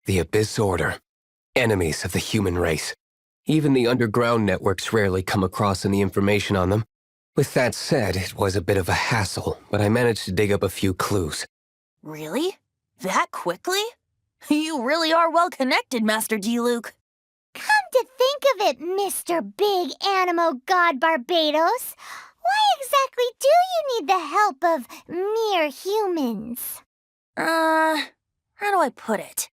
The Abyss Order. Enemies of the human race. Even the underground networks rarely come across any information on them. With that said, it was a bit of a hassle, but I managed to dig up a few clues. Really? That quickly? You really are well connected, Master D-Luke. Come to think of it, Mr. Big Animo God Barbados, why exactly do you need the help of mere humans? How do I put it?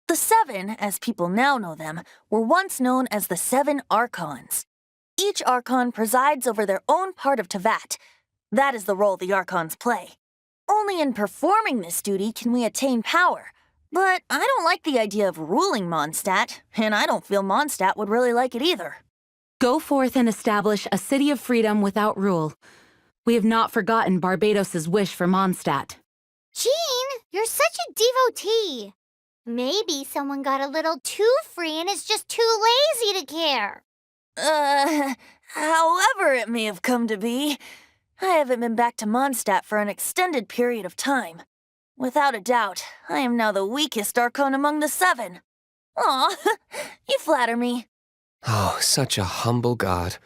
The Seven, as people now know them, were once known as the Seven Archons. Each Archon presides over their own part of Teyvat. That is the role the Archons play. Only in performing this duty can we attain power. But I don't like the idea of ruling Mondstadt, and I don't feel Mondstadt would really like it either. Go forth and establish a city of freedom without rule. We have not forgotten Barbados's wish for Mondstadt. Jean, you're such a devotee. Maybe someone got a little too free and is just too lazy to care. However it may have come to be, I haven't been back to Mondstadt for an extended period of time. Without a doubt, I am now the weakest Archon among the Seven. Aw, you flatter me. Oh, such a humble god.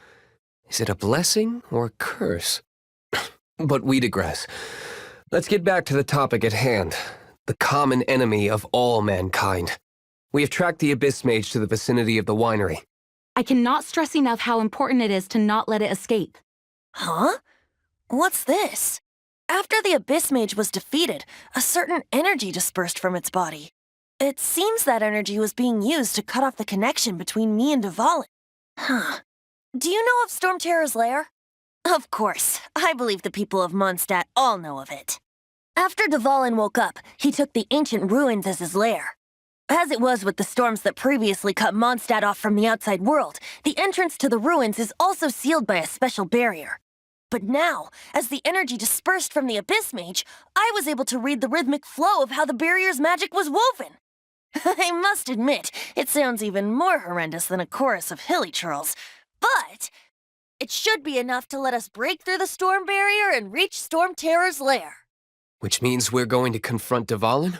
Is it a blessing or a curse? But we digress. Let's get back to the topic at hand. The common enemy of all mankind. We have tracked the Abyss Mage to the vicinity of the winery. I cannot stress enough how important it is to not let it escape. Huh? What's this? After the Abyss Mage was defeated, a certain energy dispersed from its body. It seems that energy was being used to cut off the connection between me and Dvalin. Huh. Do you know of Storm Terror's lair? Of course. I believe the people of Mondstadt all know of it. After Dvalin woke up, he took the ancient ruins as his lair. As it was with the storms that previously cut Mondstadt off from the outside world, the entrance to the ruins is also sealed by a special barrier. But now, as the energy dispersed from the Abyss Mage, I was able to read the rhythmic flow of how the barrier's magic was woven. I must admit, it sounds even more horrendous than a chorus of hilly churls, but it should be enough to let us break through the storm barrier and reach Storm Terror's lair. Which means we're going to confront Dvalin?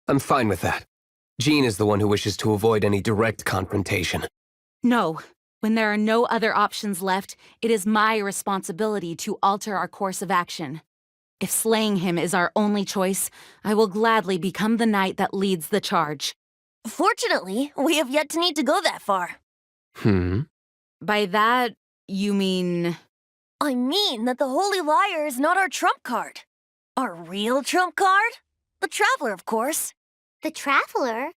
I'm fine with that. Jean is the one who wishes to avoid any direct confrontation. No. When there are no other options left, it is my responsibility to alter our course of action. If slaying him is our only choice, I will gladly become the knight that leads the charge. Fortunately, we have yet to need to go that far. By that, you mean... I mean that the Holy Liar is not our trump card. Our real trump card? The Traveler, of course. The Traveler?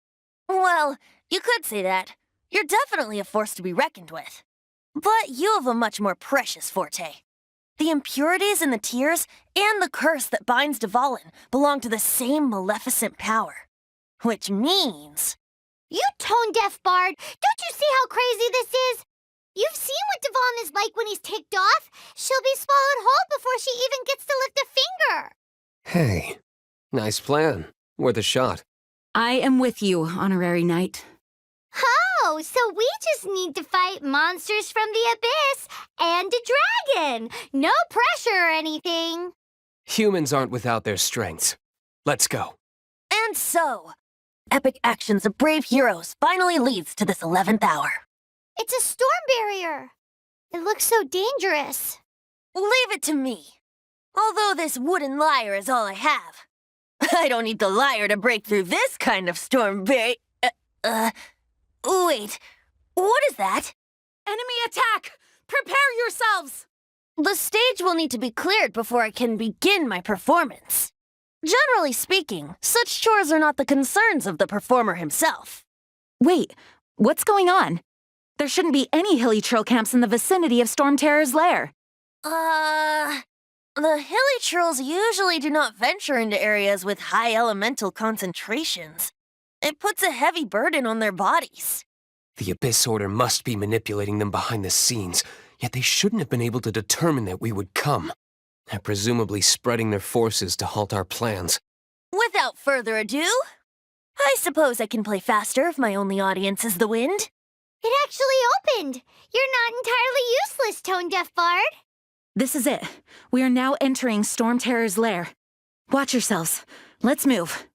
Well, you could say that. You're definitely a force to be reckoned with. But you have a much more precious forte. The impurities in the tears and the curse that binds Dvalin belong to the same maleficent power. Which means... You tone-deaf bard! Don't you see how crazy this is? You've seen what Dvalin is like when he's ticked off. She'll be swallowed whole before she even gets to lift a finger. Hey, nice plan. Worth a shot. I am with you, Honorary Knight. Oh, so we just need to fight monsters from the Abyss and a dragon. No pressure or anything. Humans aren't without their strengths. Let's go. And so, epic actions of brave heroes finally leads to this 11th hour. It's a storm barrier. It looks so dangerous. Leave it to me. Although this wooden lyre is all I have. I don't need the lyre to break through this kind of storm Wait, what is that? Enemy attack! Prepare yourselves! The stage will need to be cleared before I can begin my performance. Generally speaking, such chores are not the concerns of the performer himself. Wait, what's going on? There shouldn't be any hilly troll camps in the vicinity of Storm Terror's lair. The hilly trolls usually do not venture into areas with high elemental concentrations. It puts a heavy burden on their bodies. The Abyss Order must be manipulating them behind the scenes, yet they shouldn't have been able to determine that we would come. They're presumably spreading their forces to halt our plans. Without further ado, I suppose I can play faster if my only audience is the wind. It actually opened. You're not entirely useless, tone-deaf bard. This is it. We are now entering Storm Terror's lair. Watch yourselves. Let's move.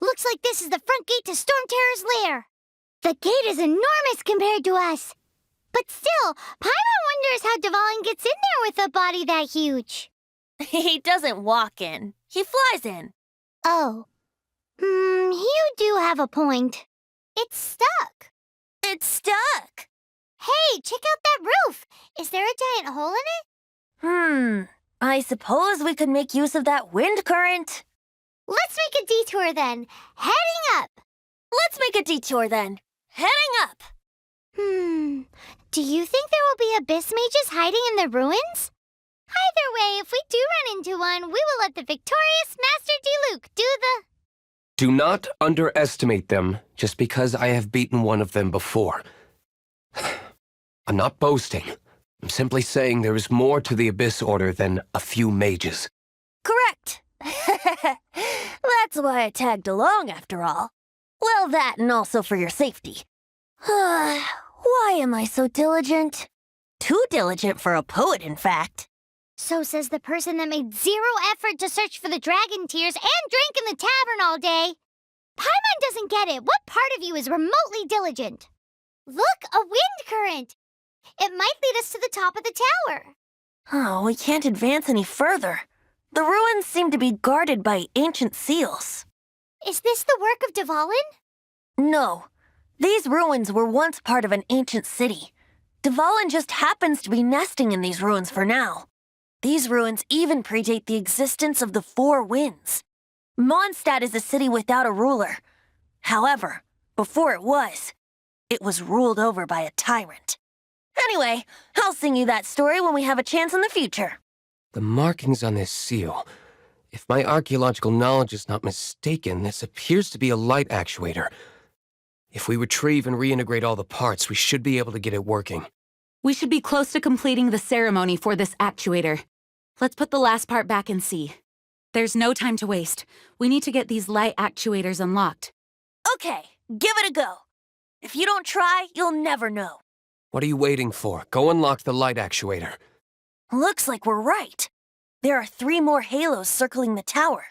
Looks like this is the front gate to Storm Terror's lair. The gate is enormous compared to us. But still, Paimon wonders how Dvalin gets in there with a body that huge. He doesn't walk in. He flies in. Oh. You do have a point. It's stuck. It's stuck. Hey, check out that roof. Is there a giant hole in it? I suppose we could make use of that wind current. Let's make a detour then. Heading up. Let's make a detour then. Heading up. Do you think there will be abyss mages hiding in the ruins? Either way, if we do run into one, we will let the victorious Master Diluc do the... Do not underestimate them just because I have beaten one of them before. I'm not boasting. I'm simply saying there is more to the Abyss Order than a few mages. Correct. That's why I tagged along, after all. Well, that and also for your safety. Why am I so diligent? Too diligent for a poet, in fact. So says the person that made zero effort to search for the dragon tears and drank in the tavern all day. Paimon doesn't get it. What part of you is remotely diligent? Look, a wind current. It might lead us to the top of the tower. Oh, we can't advance any further. The ruins seem to be guarded by ancient seals. Is this the work of Dvalin? No. These ruins were once part of an ancient city. Dvalin just happens to be nesting in these ruins for now. These ruins even predate the existence of the Four Winds. Mondstadt is a city without a ruler. However, before it was ruled over by a tyrant. Anyway, I'll sing you that story when we have a chance in the future. The markings on this seal. If my archaeological knowledge is not mistaken, this appears to be a light actuator. If we retrieve and reintegrate all the parts, we should be able to get it working. We should be close to completing the ceremony for this actuator. Let's put the last part back and see. There's no time to waste. We need to get these light actuators unlocked. Okay, give it a go. If you don't try, you'll never know. What are you waiting for? Go unlock the light actuator. Looks like we're right. There are 3 more halos circling the tower.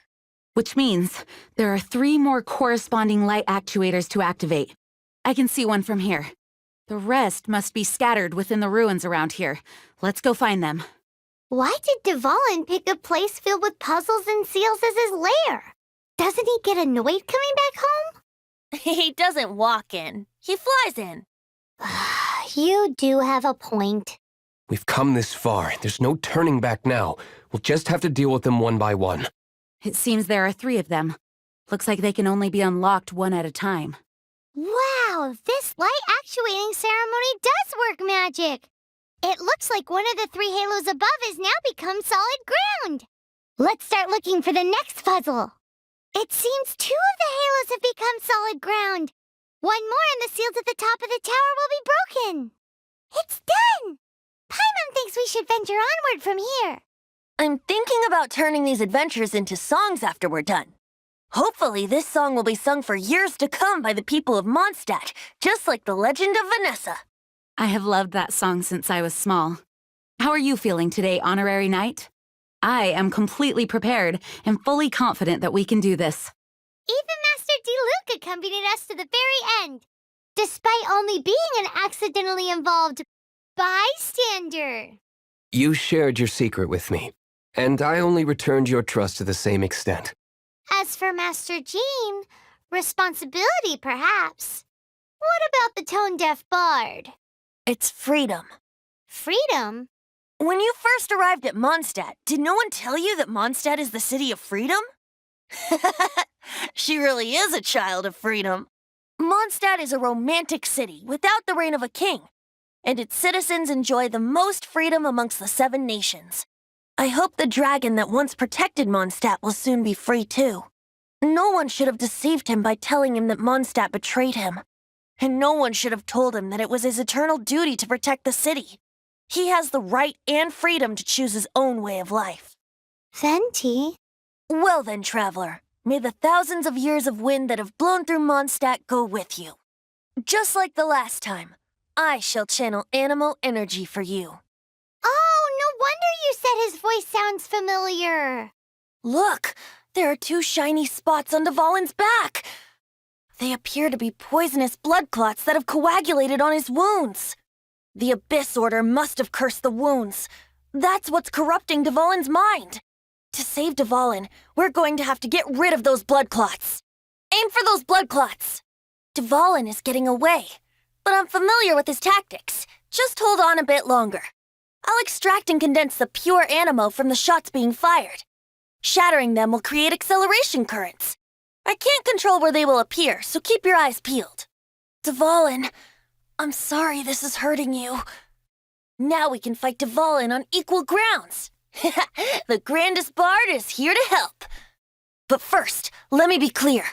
Which means there are 3 more corresponding light actuators to activate. I can see one from here. The rest must be scattered within the ruins around here. Let's go find them. Why did Dvalin pick a place filled with puzzles and seals as his lair? Doesn't he get annoyed coming back home? He doesn't walk in. He flies in. You do have a point. We've come this far. There's no turning back now. We'll just have to deal with them one by one. It seems there are 3 of them. Looks like they can only be unlocked one at a time. Wow, this light actuating ceremony does work magic. It looks like one of the 3 halos above has now become solid ground. Let's start looking for the next puzzle. It seems 2 of the halos have become solid ground. One more and the seals at the top of the tower will be broken. It's done! Paimon thinks we should venture onward from here. I'm thinking about turning these adventures into songs after we're done. Hopefully this song will be sung for years to come by the people of Mondstadt, just like the legend of Vanessa. I have loved that song since I was small. How are you feeling today, Honorary Knight? I am completely prepared and fully confident that we can do this. Even Master Diluc accompanied us to the very end, despite only being an accidentally involved bystander. You shared your secret with me, and I only returned your trust to the same extent. As for Master Jean, responsibility perhaps. What about the tone-deaf bard? It's freedom. Freedom? When you first arrived at Mondstadt, did no one tell you that Mondstadt is the city of freedom? She really is a child of freedom. Mondstadt is a romantic city without the reign of a king, and its citizens enjoy the most freedom amongst the 7 nations. I hope the dragon that once protected Mondstadt will soon be free too. No one should have deceived him by telling him that Mondstadt betrayed him. And no one should have told him that it was his eternal duty to protect the city. He has the right and freedom to choose his own way of life. Venti? Well then, traveler, may the thousands of years of wind that have blown through Mondstadt go with you. Just like the last time, I shall channel Animo energy for you. Oh, no wonder you said his voice sounds familiar. Look, There are two shiny spots on Dvalin's back. They appear to be poisonous blood clots that have coagulated on his wounds. The Abyss Order must have cursed the wounds. That's what's corrupting Dvalin's mind. To save Dvalin, we're going to have to get rid of those blood clots. Aim for those blood clots. Dvalin is getting away, but I'm familiar with his tactics. Just hold on a bit longer. I'll extract and condense the pure animo from the shots being fired. Shattering them will create acceleration currents. I can't control where they will appear, so keep your eyes peeled. Dvalin, I'm sorry this is hurting you. Now we can fight Dvalin on equal grounds. The grandest bard is here to help. But first, let me be clear.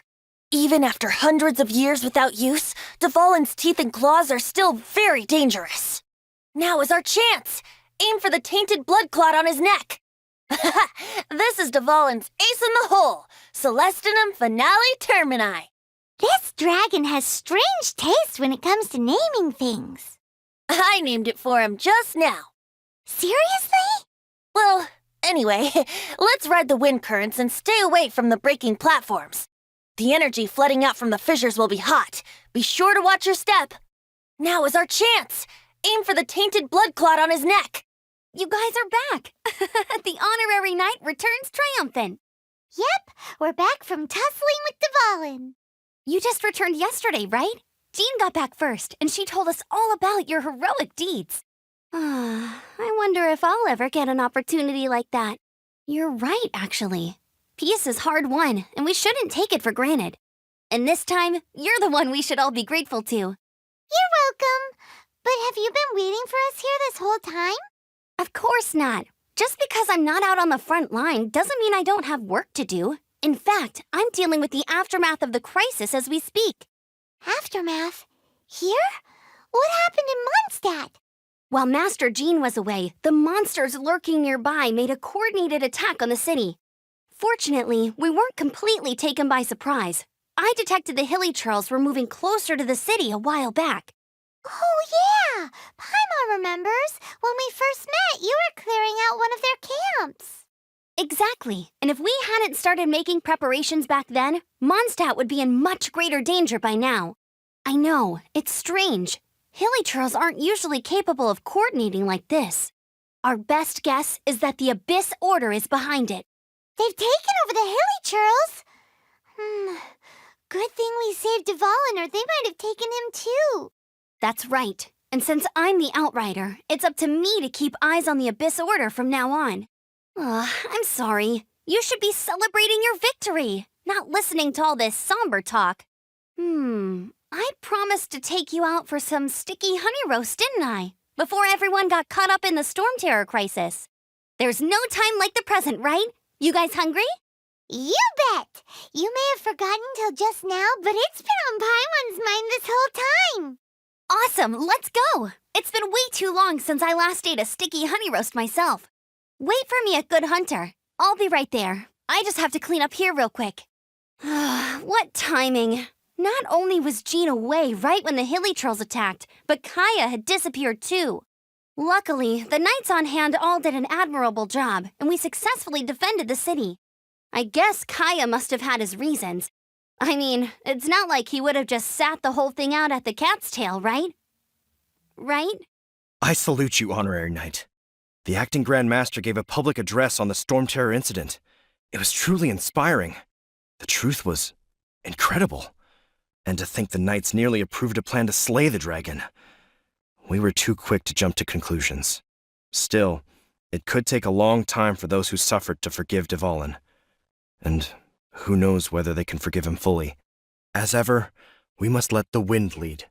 Even after hundreds of years without use, Dvalin's teeth and claws are still very dangerous. Now is our chance. Aim for the tainted blood clot on his neck. This is Dvalin's ace in the hole, Celestinum Finale Termini. This dragon has strange taste when it comes to naming things. I named it for him just now. Seriously? Well, anyway, let's ride the wind currents and stay away from the breaking platforms. The energy flooding out from the fissures will be hot. Be sure to watch your step. Now is our chance. Aim for the tainted blood clot on his neck. You guys are back. The honorary knight returns triumphant. Yep, we're back from tussling with Dvalin. You just returned yesterday, right? Jean got back first, and she told us all about your heroic deeds. I wonder if I'll ever get an opportunity like that. You're right, actually. Peace is hard won, and we shouldn't take it for granted. And this time, you're the one we should all be grateful to. You're welcome. But have you been waiting for us here this whole time? Of course not. Just because I'm not out on the front line doesn't mean I don't have work to do. In fact, I'm dealing with the aftermath of the crisis as we speak. Aftermath? Here? What happened in Mondstadt? While Master Jean was away, the monsters lurking nearby made a coordinated attack on the city. Fortunately, we weren't completely taken by surprise. I detected the Hilly Churls were moving closer to the city a while back. Oh, yeah! Paimon remembers. When we first met, you were clearing out one of their camps. Exactly. And if we hadn't started making preparations back then, Mondstadt would be in much greater danger by now. I know, it's strange. Hilly Churls aren't usually capable of coordinating like this. Our best guess is that the Abyss Order is behind it. They've taken over the Hilly Churls. Good thing we saved Dvalin, or they might have taken him too. That's right. And since I'm the Outrider, it's up to me to keep eyes on the Abyss Order from now on. I'm sorry. You should be celebrating your victory, not listening to all this somber talk. I promised to take you out for some sticky honey roast, didn't I? Before everyone got caught up in the storm terror crisis. There's no time like the present, right? You guys hungry? You bet! You may have forgotten till just now, but it's been on Paimon's mind this whole time. Awesome, let's go! It's been way too long since I last ate a sticky honey roast myself. Wait for me at Good Hunter. I'll be right there. I just have to clean up here real quick. What timing! Not only was Jean away right when the Hilly Trolls attacked, but Kaya had disappeared too. Luckily, the knights on hand all did an admirable job, and we successfully defended the city. I guess Kaya must have had his reasons. I mean, it's not like he would have just sat the whole thing out at the cat's tail, right? Right? I salute you, Honorary Knight. The Acting Grand Master gave a public address on the Storm Terror incident. It was truly inspiring. The truth was incredible. And to think the Knights nearly approved a plan to slay the dragon. We were too quick to jump to conclusions. Still, it could take a long time for those who suffered to forgive Dvalin. And who knows whether they can forgive him fully. As ever, we must let the wind lead.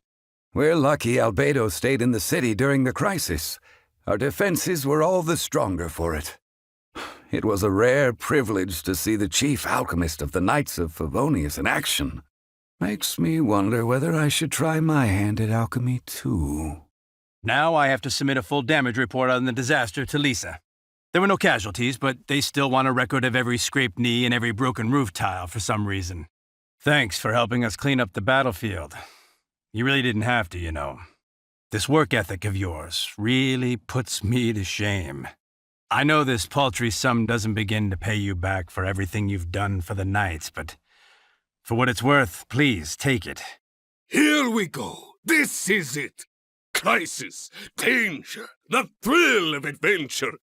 We're lucky Albedo stayed in the city during the crisis. Our defenses were all the stronger for it. It was a rare privilege to see the chief alchemist of the Knights of Favonius in action. Makes me wonder whether I should try my hand at alchemy too. Now I have to submit a full damage report on the disaster to Lisa. There were no casualties, but they still want a record of every scraped knee and every broken roof tile for some reason. Thanks for helping us clean up the battlefield. You really didn't have to, you know. This work ethic of yours really puts me to shame. I know this paltry sum doesn't begin to pay you back for everything you've done for the Knights, but for what it's worth, please take it. Here we go. This is it. Crisis, danger, the thrill of adventure.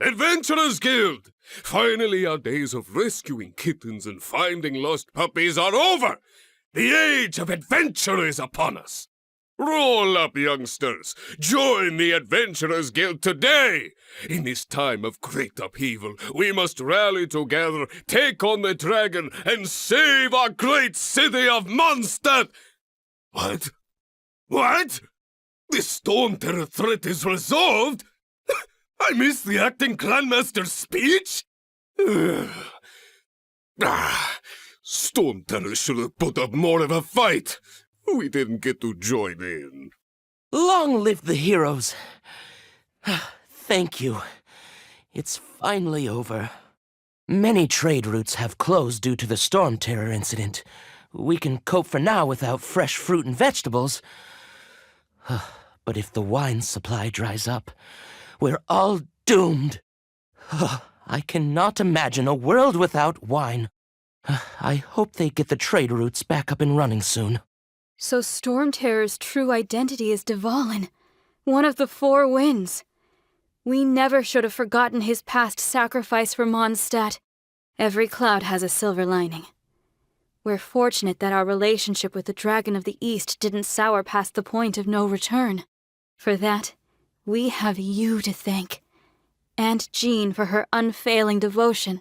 Adventurers Guild! Finally, our days of rescuing kittens and finding lost puppies are over! The age of adventure is upon us! Roll up, youngsters! Join the Adventurers Guild today! In this time of great upheaval, we must rally together, take on the dragon, and save our great city of Mondstadt! What? What? The Storm Terror threat is resolved? I missed the acting Clanmaster's speech? Storm Terror should have put up more of a fight. We didn't get to join in. Long live the heroes. Thank you. It's finally over. Many trade routes have closed due to the Storm Terror incident. We can cope for now without fresh fruit and vegetables. But if the wine supply dries up, we're all doomed. I cannot imagine a world without wine. I hope they get the trade routes back up and running soon. So Storm Terror's true identity is Dvalin, one of the Four Winds. We never should have forgotten his past sacrifice for Mondstadt. Every cloud has a silver lining. We're fortunate that our relationship with the Dragon of the East didn't sour past the point of no return. For that, we have you to thank. And Jean for her unfailing devotion.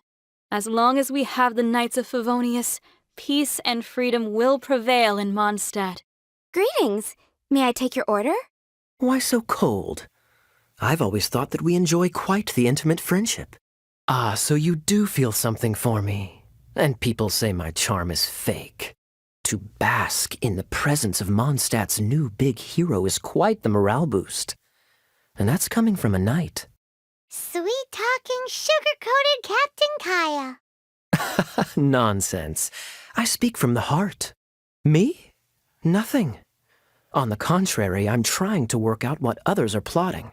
As long as we have the Knights of Favonius, peace and freedom will prevail in Mondstadt. Greetings. May I take your order? Why so cold? I've always thought that we enjoy quite the intimate friendship. Ah, so you do feel something for me. And people say my charm is fake. To bask in the presence of Mondstadt's new big hero is quite the morale boost. And that's coming from a knight. Sweet-talking, sugar-coated Captain Kaya. Nonsense. I speak from the heart. Me? Nothing. On the contrary, I'm trying to work out what others are plotting.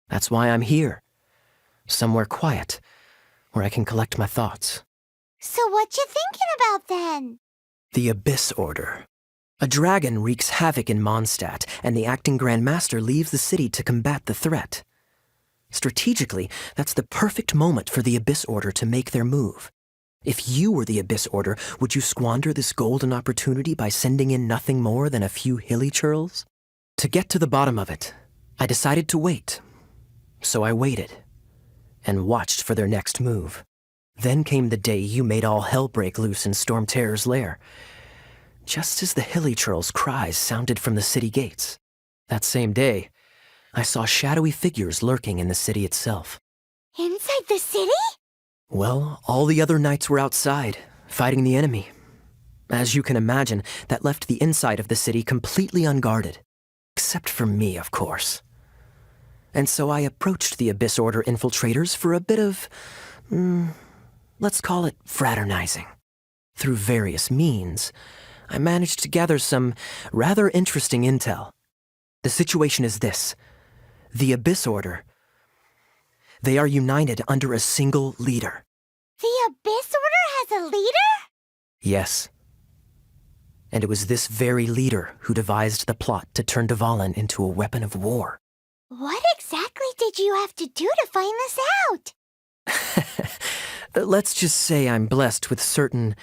That's why I'm here. Somewhere quiet, where I can collect my thoughts. So what you thinking about then? The Abyss Order. A dragon wreaks havoc in Mondstadt, and the acting Grand Master leaves the city to combat the threat. Strategically, that's the perfect moment for the Abyss Order to make their move. If you were the Abyss Order, would you squander this golden opportunity by sending in nothing more than a few hilly churls? To get to the bottom of it, I decided to wait. So I waited, and watched for their next move. Then came the day you made all hell break loose in Storm Terror's lair, just as the hilly churls' cries sounded from the city gates. That same day, I saw shadowy figures lurking in the city itself. Inside the city? Well, all the other knights were outside, fighting the enemy. As you can imagine, that left the inside of the city completely unguarded. Except for me, of course. And so I approached the Abyss Order infiltrators for a bit of, let's call it fraternizing. Through various means, I managed to gather some rather interesting intel. The situation is this. The Abyss Order, they are united under a single leader. The Abyss Order has a leader? Yes. And it was this very leader who devised the plot to turn Dvalin into a weapon of war. What exactly did you have to do to find this out? Let's just say I'm blessed with certain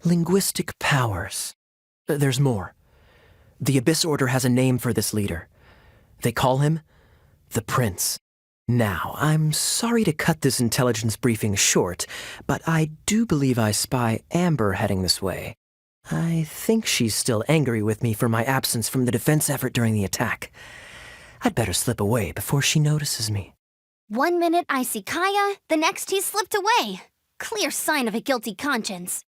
linguistic powers. There's more. The Abyss Order has a name for this leader. They call him the Prince. Now, I'm sorry to cut this intelligence briefing short, but I do believe I spy Amber heading this way. I think she's still angry with me for my absence from the defense effort during the attack. I'd better slip away before she notices me. 1 minute I see Kaya, the next he's slipped away. Clear sign of a guilty conscience.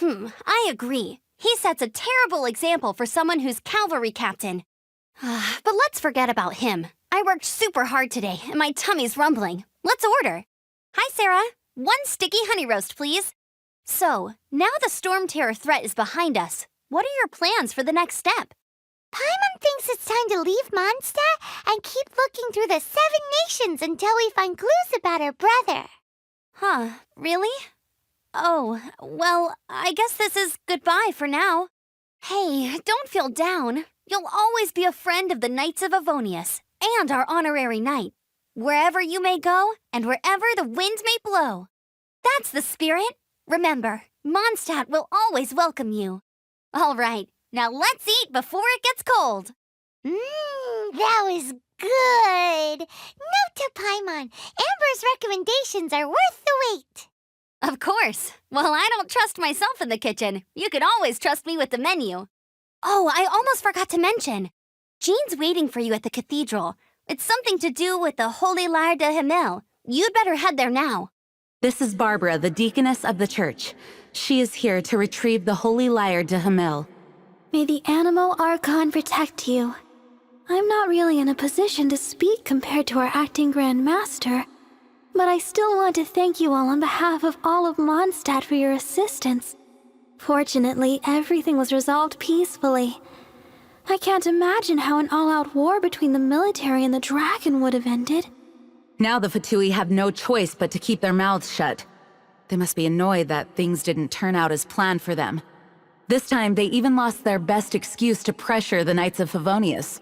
I agree. He sets a terrible example for someone who's cavalry captain. But let's forget about him. I worked super hard today, and my tummy's rumbling. Let's order. Hi, Sarah. 1 sticky honey roast, please. So, now the Storm Terror threat is behind us. What are your plans for the next step? Paimon thinks it's time to leave Mondstadt and keep looking through the 7 nations until we find clues about her brother. Huh, really? Oh, well, I guess this is goodbye for now. Hey, don't feel down. You'll always be a friend of the Knights of Avonius, and our honorary knight. Wherever you may go, and wherever the wind may blow. That's the spirit. Remember, Mondstadt will always welcome you. All right, now let's eat before it gets cold. That was good. Note to Paimon, Amber's recommendations are worth the wait. Of course. Well, I don't trust myself in the kitchen. You can always trust me with the menu. Oh, I almost forgot to mention. Jean's waiting for you at the cathedral. It's something to do with the Holy Lyre de Himmel. You'd better head there now. This is Barbara, the deaconess of the church. She is here to retrieve the Holy Lyre de Himmel. May the Animal Archon protect you. I'm not really in a position to speak compared to our acting Grand Master, but I still want to thank you all on behalf of all of Mondstadt for your assistance. Fortunately, everything was resolved peacefully. I can't imagine how an all-out war between the military and the dragon would have ended. Now the Fatui have no choice but to keep their mouths shut. They must be annoyed that things didn't turn out as planned for them. This time, they even lost their best excuse to pressure the Knights of Favonius.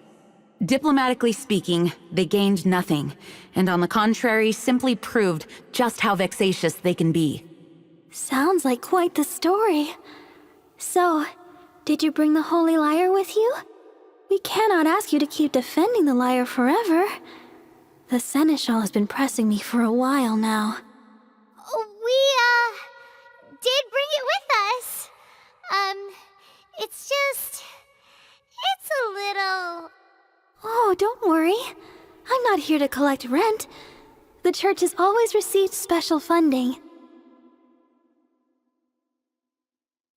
Diplomatically speaking, they gained nothing, and on the contrary, simply proved just how vexatious they can be. Sounds like quite the story. So, did you bring the Holy Lyre with you? We cannot ask you to keep defending the lyre forever. The Seneschal has been pressing me for a while now. We, did bring it with us. It's a little... Oh, don't worry. I'm not here to collect rent. The church has always received special funding.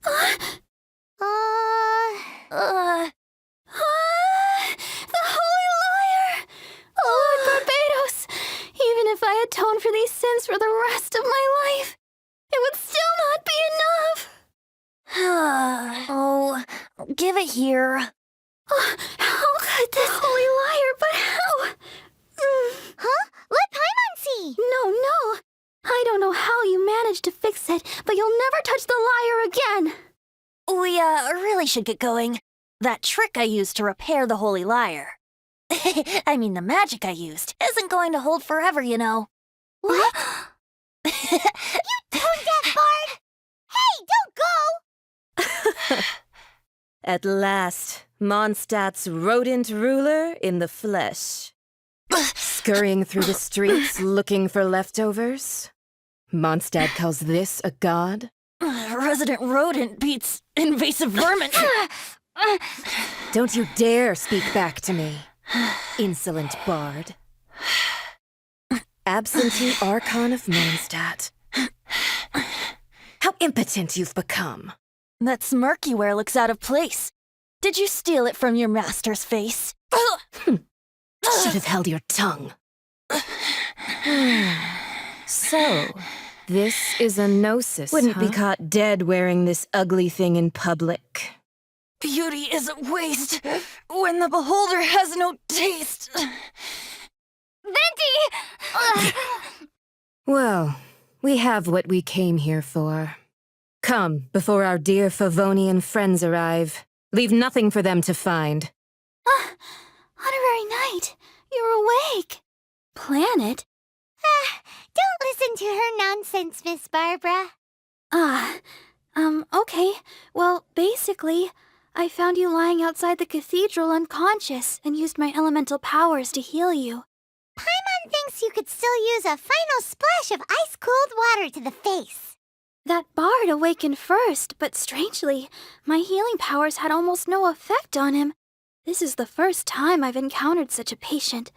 The Holy Lyre! Lord Barbados! Even if I atone for these sins for the rest of my life, it would still not be enough! Oh, give it here. How could this Holy Lyre, but how? Huh? Let Paimon see! No. I don't know how you managed to fix it, but you'll never touch the lyre again! We, really should get going. That trick I used to repair the Holy Lyre. I mean, the magic I used isn't going to hold forever, you know. What? You tone-deaf bard! Hey, don't go! At last, Mondstadt's rodent ruler in the flesh. Scurrying through the streets looking for leftovers? Mondstadt calls this a god? Resident rodent beats invasive vermin. Don't you dare speak back to me, insolent bard. Absentee Archon of Mondstadt. How impotent you've become. That smirk you wear looks out of place. Did you steal it from your master's face? Should have held your tongue. So, this is a gnosis, Wouldn't be caught dead wearing this ugly thing in public. Beauty is a waste when the beholder has no taste. Venti! Well, we have what we came here for. Come, before our dear Favonian friends arrive. Leave nothing for them to find. Honorary Knight, you're awake. Planet? Don't listen to her nonsense, Miss Barbara. Okay. Well, basically, I found you lying outside the cathedral unconscious and used my elemental powers to heal you. Paimon thinks you could still use a final splash of ice-cold water to the face. That bard awakened first, but strangely, my healing powers had almost no effect on him. This is the first time I've encountered such a patient.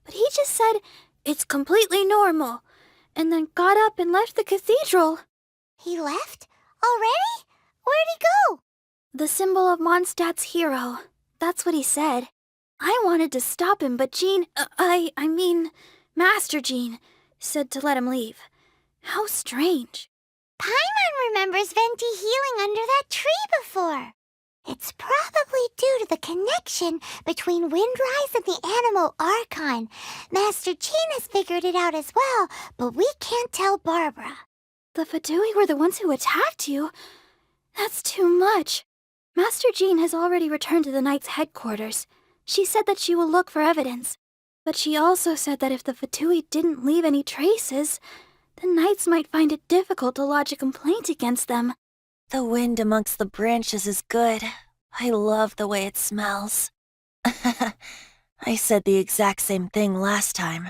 But he just said, it's completely normal, and then got up and left the cathedral. He left? Already? Where'd he go? The symbol of Mondstadt's hero. That's what he said. I wanted to stop him, but Jean, I mean, Master Jean, said to let him leave. How strange. Paimon remembers Venti healing under that tree before. It's probably due to the connection between Windrise and the Animal Archon. Master Jean has figured it out as well, but we can't tell Barbara. The Fatui were the ones who attacked you? That's too much. Master Jean has already returned to the Knight's headquarters. She said that she will look for evidence. But she also said that if the Fatui didn't leave any traces, the Knights might find it difficult to lodge a complaint against them. The wind amongst the branches is good. I love the way it smells. I said the exact same thing last time.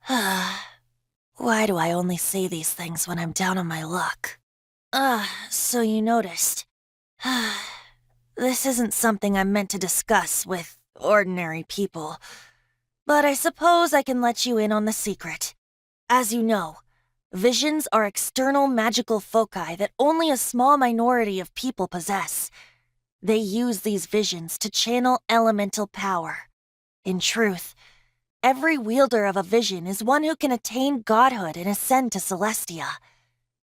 Why do I only say these things when I'm down on my luck? So you noticed. This isn't something I'm meant to discuss with ordinary people, but I suppose I can let you in on the secret. As you know, visions are external magical foci that only a small minority of people possess. They use these visions to channel elemental power. In truth, every wielder of a vision is one who can attain godhood and ascend to Celestia.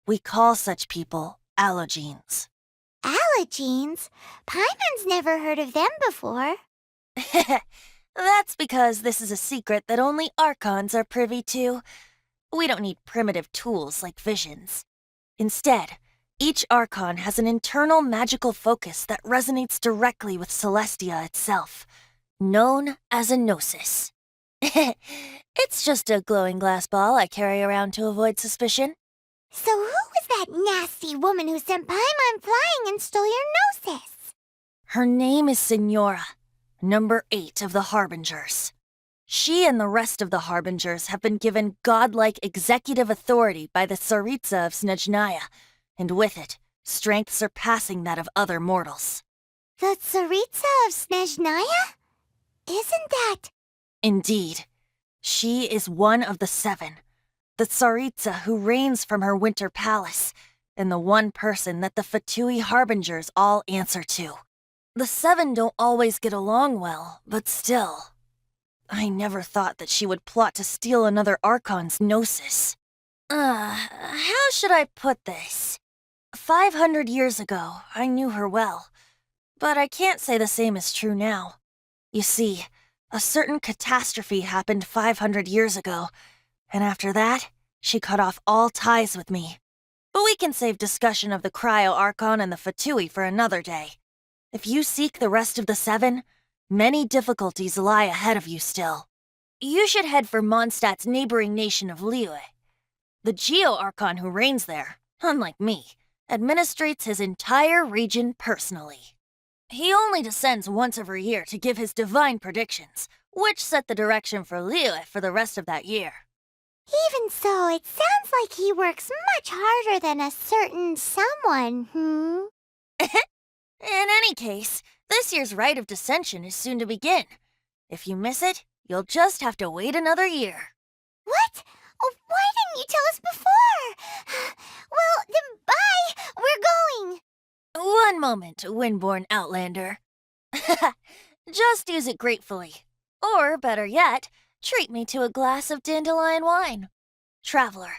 We call such people allogenes. Allogenes? Paimon's never heard of them before. That's because this is a secret that only Archons are privy to. We don't need primitive tools like visions. Instead, each Archon has an internal magical focus that resonates directly with Celestia itself, known as a gnosis. It's just a glowing glass ball I carry around to avoid suspicion. So who was that nasty woman who sent Paimon flying and stole your gnosis? Her name is Signora, number 8 of the Harbingers. She and the rest of the Harbingers have been given godlike executive authority by the Tsaritsa of Snezhnaya, and with it, strength surpassing that of other mortals. The Tsaritsa of Snezhnaya? Isn't that... Indeed. She is one of the 7, the Tsaritsa who reigns from her winter palace, and the one person that the Fatui Harbingers all answer to. The 7 don't always get along well, but still... I never thought that she would plot to steal another Archon's gnosis. How should I put this? 500 years ago, I knew her well, but I can't say the same is true now. You see, a certain catastrophe happened 500 years ago, and after that, she cut off all ties with me. But we can save discussion of the Cryo Archon and the Fatui for another day. If you seek the rest of the 7, many difficulties lie ahead of you still. You should head for Mondstadt's neighboring nation of Liyue. The Geo-Archon who reigns there, unlike me, administrates his entire region personally. He only descends once every year to give his divine predictions, which set the direction for Liyue for the rest of that year. Even so, it sounds like he works much harder than a certain someone, In any case, this year's Rite of Descension is soon to begin. If you miss it, you'll just have to wait another year. What? Oh, why didn't you tell us before? Well, then bye! We're going! One moment, Windborn Outlander. Just use it gratefully. Or, better yet, treat me to a glass of dandelion wine. Traveler,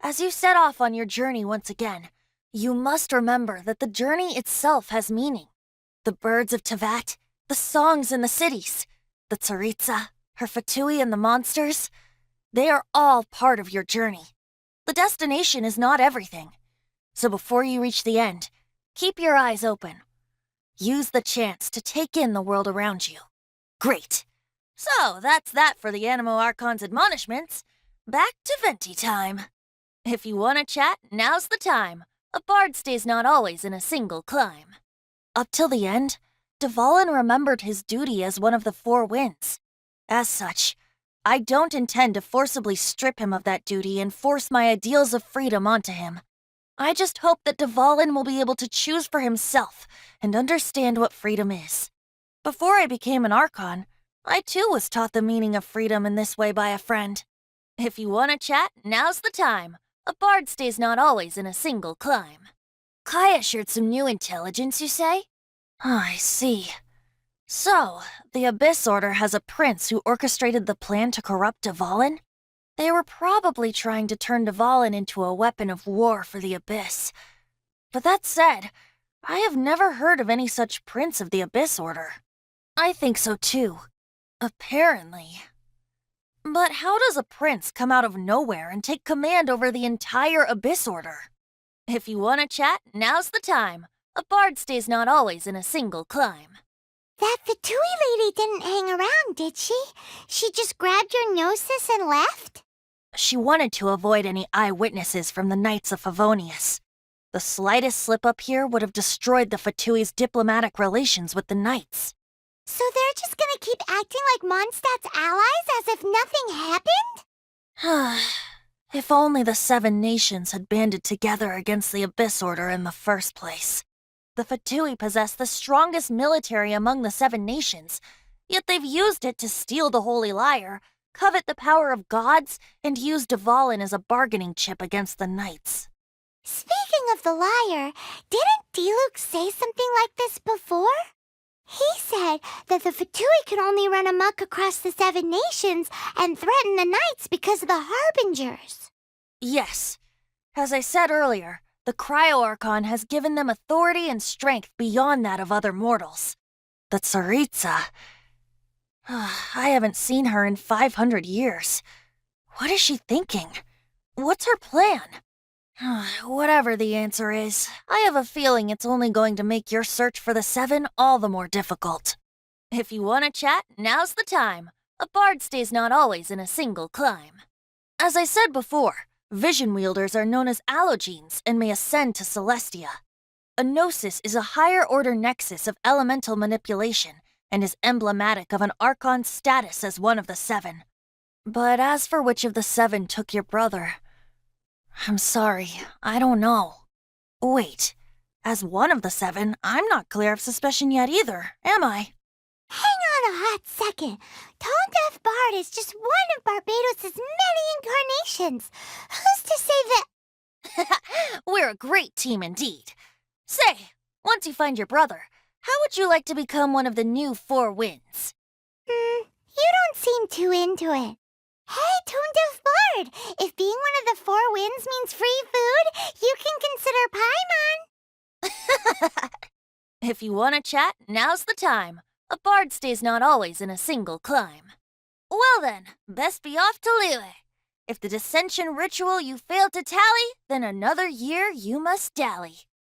as you set off on your journey once again, you must remember that the journey itself has meaning. The birds of Tevat, the songs in the cities, the Tsaritsa, her Fatui and the monsters, they are all part of your journey. The destination is not everything. So before you reach the end, keep your eyes open. Use the chance to take in the world around you. Great. So that's that for the Animo Archon's admonishments. Back to Venti time. If you want to chat, now's the time. A bard stays not always in a single clime. Up till the end, Dvalin remembered his duty as one of the 4 winds. As such, I don't intend to forcibly strip him of that duty and force my ideals of freedom onto him. I just hope that Dvalin will be able to choose for himself and understand what freedom is. Before I became an Archon, I too was taught the meaning of freedom in this way by a friend. If you want to chat, now's the time. A bard stays not always in a single clime. Kaya shared some new intelligence, you say? Oh, I see. So, the Abyss Order has a prince who orchestrated the plan to corrupt Dvalin? They were probably trying to turn Dvalin into a weapon of war for the Abyss. But that said, I have never heard of any such prince of the Abyss Order. I think so too. Apparently. But how does a prince come out of nowhere and take command over the entire Abyss Order? If you want to chat, now's the time. A bard stays not always in a single climb. That Fatui lady didn't hang around, did she? She just grabbed your gnosis and left? She wanted to avoid any eyewitnesses from the Knights of Favonius. The slightest slip-up here would have destroyed the Fatui's diplomatic relations with the Knights. So they're just gonna keep acting like Mondstadt's allies as if nothing happened? If only the 7 nations had banded together against the Abyss Order in the first place. The Fatui possess the strongest military among the 7 nations, yet they've used it to steal the Holy Lyre, covet the power of gods, and use Dvalin as a bargaining chip against the Knights. Speaking of the lyre, didn't Diluc say something like this before? He said that the Fatui could only run amok across the 7 nations and threaten the Knights because of the Harbingers. Yes. As I said earlier, the Cryo-Archon has given them authority and strength beyond that of other mortals. The Tsaritsa... I haven't seen her in 500 years. What is she thinking? What's her plan? Whatever the answer is, I have a feeling it's only going to make your search for the 7 all the more difficult. If you want to chat, now's the time. A bard stays not always in a single climb. As I said before, vision wielders are known as allogenes and may ascend to Celestia. A gnosis is a higher-order nexus of elemental manipulation and is emblematic of an Archon's status as one of the 7. But as for which of the 7 took your brother... I'm sorry, I don't know. Wait, as one of the 7, I'm not clear of suspicion yet either, am I? Hang on a hot second. Tone Deaf Bard is just one of Barbados' many incarnations. Who's to say that... We're a great team indeed. Say, once you find your brother, how would you like to become one of the new 4 Winds? You don't seem too into it. Hey, Tone Deaf Bard, if being one of the 4 Winds means free food, you can consider Paimon. If you want to chat, now's the time. A bard stays not always in a single climb. Well then, best be off to Liyue. If the dissension ritual you failed to tally, then another year you must dally.